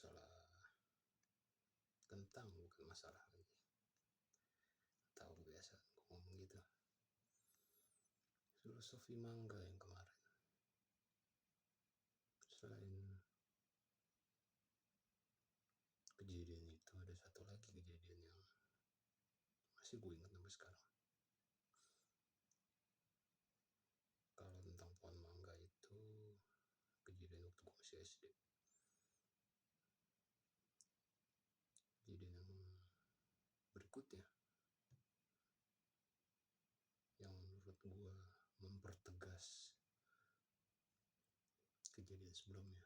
masalah kentang, bukan masalah lagi. Tahu biasa gue ngomong gitu. Filosofi mangga yang kemarin. Selain kejadian itu, ada satu lagi kejadian yang masih gue ingat sampai sekarang. Kalau tentang pohon mangga itu kejadian waktu gue masih SD. Kejadian yang berikutnya yang menurut gue mempertegas kejadian sebelumnya.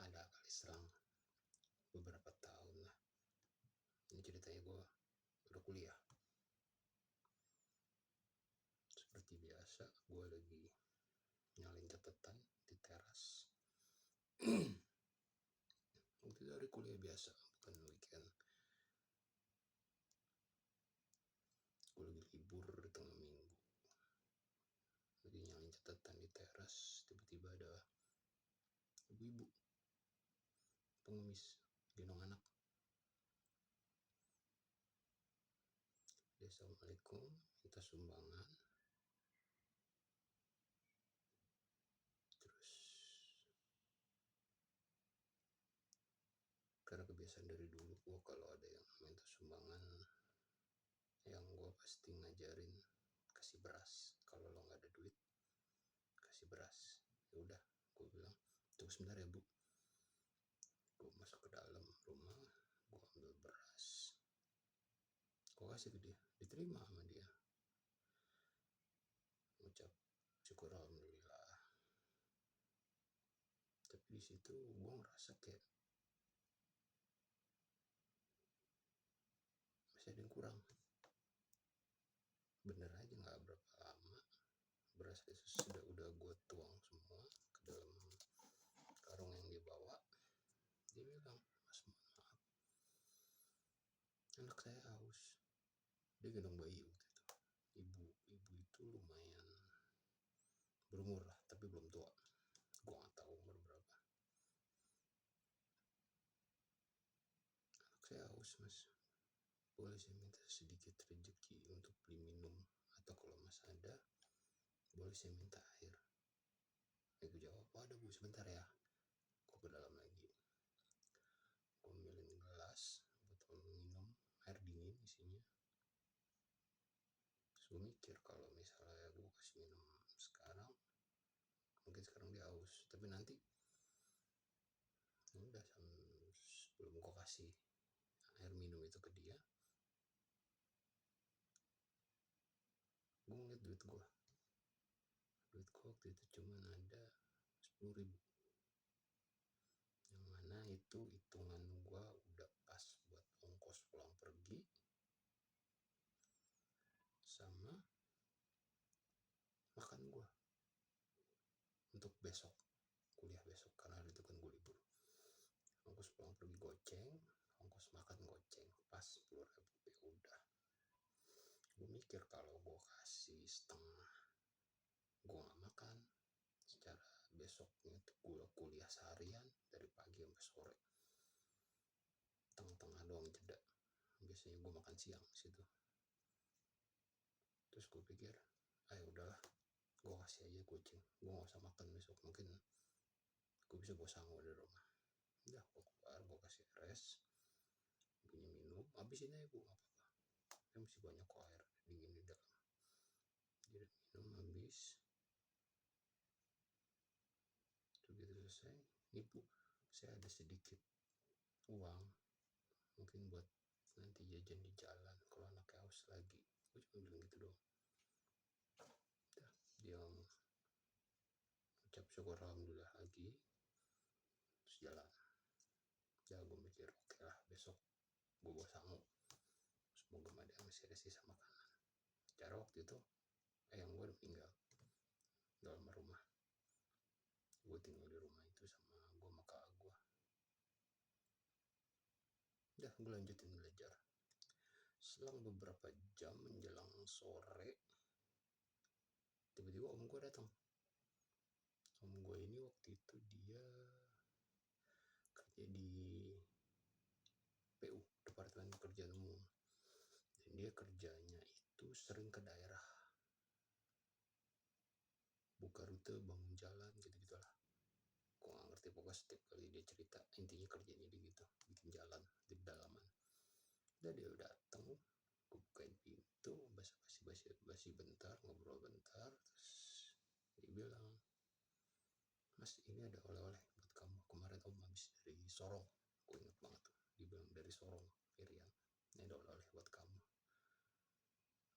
Ada kali selang beberapa tahun lah. Ini ceritanya gue udah kuliah. Seperti biasa, gue lagi nyalin catatan di teras. Waktu itu hari kuliah biasa, bukan weekend. Gue lagi libur di tengah minggu. Lagi nyalin catatan di teras, tiba-tiba ada ibu-ibu pengemis gendong anak. Dia assalamualaikum, minta sumbangan. Terus karena kebiasaan dari dulu gue kalau ada yang minta sumbangan, yang gue pasti ngajarin kasih beras. Kalau lo nggak ada duit, kasih beras. Ya udah, gue bilang tunggu sebentar ya bu. Gue masuk ke dalam rumah, gue ambil beras, gue kasih ke dia, diterima sama dia. Ucap syukur alhamdulillah. Tapi di situ gue ngerasa kayak masih ada yang kurang. Bener aja nggak berapa lama beras itu udah gue tuang semua ke dalam karung yang dia bawa. Dia bilang, mas maaf, anak saya haus. Dia gendong bayi waktu itu. Ibu itu lumayan berumur lah, tapi belum tua. Gue nggak tahu umur berapa. Anak saya haus mas, boleh saya minta sedikit rezeki untuk beli minum, atau kalau mas ada boleh saya minta air. Gue jawab, ada bu, sebentar ya. Gue ke dalam lagi, gue ambilin gelas botol minum air dingin isinya. Terus gue mikir kalau misalnya gue kasih minum sekarang, mungkin sekarang dia haus, tapi nanti udah sebelum gue kasih air minum itu ke dia, gue ngeliat duit gue waktu itu cuma ada 10.000, yang mana itu hitungan gue udah pas buat ongkos pulang pergi sama makan gue untuk besok, kuliah besok, karena hari itu kan gue libur. Ongkos pulang pergi goceng, ongkos makan goceng, pas 10.000. Ya udah, gue mikir kalau gue kasih setengah, gue gak makan. Secara besoknya tuh gue kuliah seharian dari pagi sampai sore, tengah-tengah doang jeda. Biasanya gue makan siang situ. Terus gue pikir, ayo udahlah, gue kasih aja kucing, gue gak usah makan besok, mungkin gue bisa bawa sangu dari rumah. Udah, gue keluar, gue kasih res, punya minum, habisin aja bu, gak apa-apa, kan masih banyak kok air dingin di dalam. Jadi minum habis, begitu selesai, ini bu, saya ada sedikit uang, mungkin buat nanti jajan di jalan kalau anaknya haus lagi. Gue cuma bilang gitu doang. Dia ucap syukur alhamdulillah lagi, terus jalan. Ya gue mikir oke lah, besok gue bawa sangu, semoga ada yang masih ada sisa makanan. Cara waktu itu ayang gue udah meninggal dalam rumah. Gue tinggal di rumah itu sama gue sama kakak gue. Udah, gue lanjutin belajar. Selang beberapa jam menjelang sore, tiba-tiba om gue datang. Om gue ini waktu itu dia kerja di PU, Departemen Pekerjaan Umum, dan dia kerjanya itu sering ke daerah, buka rute, bangun jalan, gitu-gitulah. Gue gak ngerti, pokoknya setiap kali dia cerita intinya kerjanya dia gitu, bikin jalan di pedalaman. Udah dia datang, gue bukain pintu, basa-basi bentar, ngobrol bentar, terus dia bilang, Mas, ini ada oleh-oleh buat kamu, kemarin om habis dari Sorong. Gue inget banget tuh, dia bilang dari Sorong, Irian, ini ada oleh-oleh buat kamu.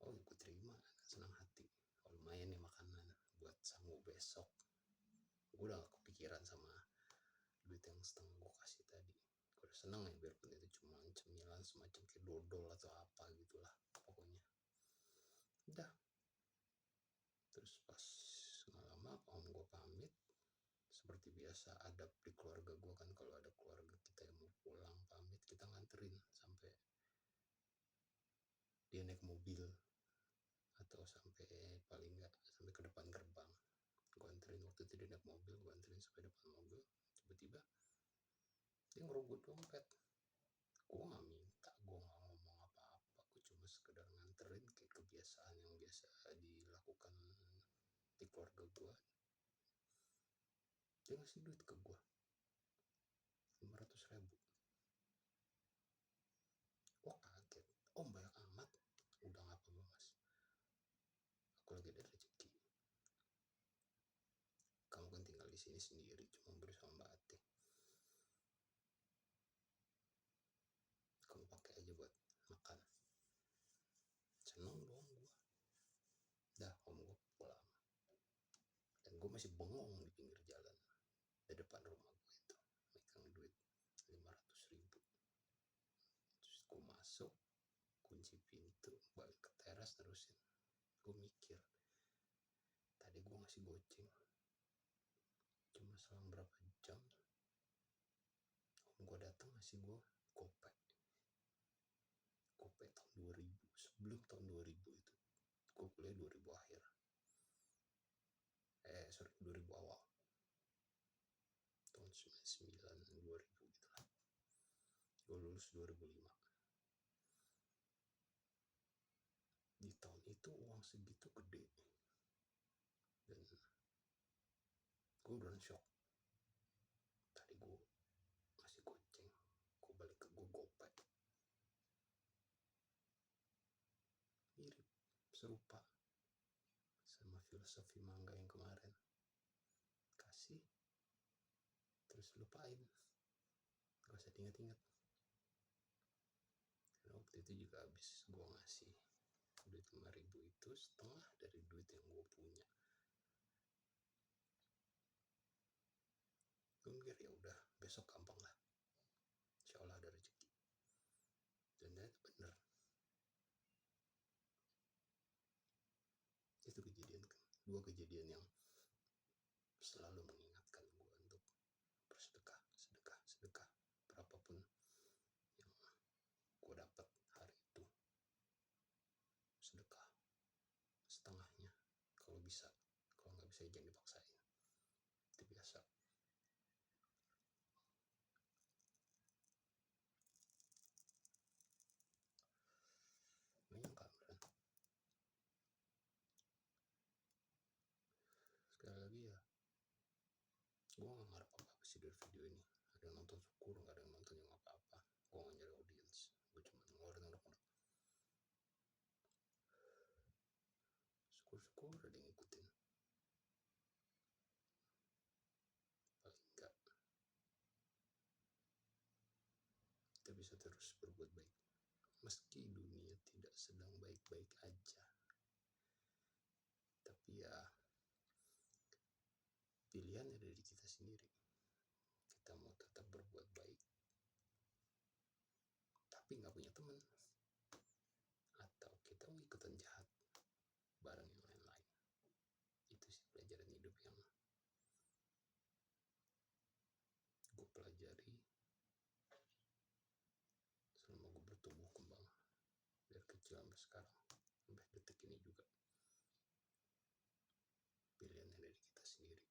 Oh, gue terima, senang hati. Oh, lumayan nih makanan buat sanggup besok. Gue udah gak kepikiran sama duit yang setengah gue kasih tadi. Gue udah seneng ya, biarpun itu cuma cemilan semacam kayak dodol atau apa gitulah pokoknya. Udah, terus pas gak lama om gue pamit. Seperti biasa adab di keluarga gue kan, kalau ada keluarga kita yang mau pulang pamit, kita nganterin sampai dia naik mobil, atau sampai paling nggak sampai ke depan gerbang. Gue anterin, waktu itu dia naik mobil, gue anterin sampai depan mobil. Tiba-tiba dia ngerobot dompet. Gue gak minta, gue gak ngomong apa-apa, gue cuma sekedar nganterin kayak kebiasaan yang biasa dilakukan di keluarga gue. Dia ngasih duit ke gue 500.000. Gue kaget, om banyak amat. Udah gak apa-apa mas, aku lagi ada rezeki. Kamu kan tinggal di sini sendiri, cuma bersama Mbak Ati. Kamu pakai aja buat makan. Seneng dong gue. Dah, om gue pulang. Dan gue masih bengong di pinggir jalan, di depan rumah gue itu, megang duit 500.000. Terus gue masuk, kunci pintu, balik ke teras, terusin. Gue mikir, tadi gue ngasih goceng cuma selang berapa jam, om gue datang ngasih gue gopek tahun 2000, sebelum tahun 2000 itu. Gue kuliah 2000 akhir, 2000 awal, tahun 99, 2000 gitu lah. Gue lulus 2005. Di tahun itu uang segitu gede, dan gue udah shock. Tadi gue ngasih goceng, gue balik ke gue gopek. Mirip, serupa sama filosofi mangga yang kemarin. Kasih, terus lupain, gak usah diinget-inget. Karena waktu itu juga habis gue ngasih duit 5.000 itu setengah dari duit yang gue punya. Gue mikir ya udah, besok gampang lah, insya Allah ada rezeki. Dan itu bener. Itu dua kejadian yang selalu mengingatkan gue untuk bersedekah, sedekah berapapun yang gue dapat hari itu, sedekah setengahnya kalau bisa. Kalau nggak bisa jangan dipaksain, itu biasa. Menyangka kan. Sekali lagi ya, gue gak ngarep apa-apa sih dari video ini. Ada yang nonton syukur, gak ada yang nonton yang apa-apa. Gue gak nyari audience, gue cuma ngeluarin unek-unek. Syukur-syukur ada yang ngikutin. Paling enggak, kita bisa terus berbuat baik, meski dunia tidak sedang baik-baik aja. Tapi ya, pilihan ada di kita sendiri. Kita mau tetap berbuat baik tapi gak punya teman, atau kita mau ikutan jahat bareng yang lain-lain. Itu sih pelajaran hidup yang gue pelajari selama gue bertumbuh kembang dari kecil sampai sekarang, sampai detik ini juga. Pilihan dari kita sendiri.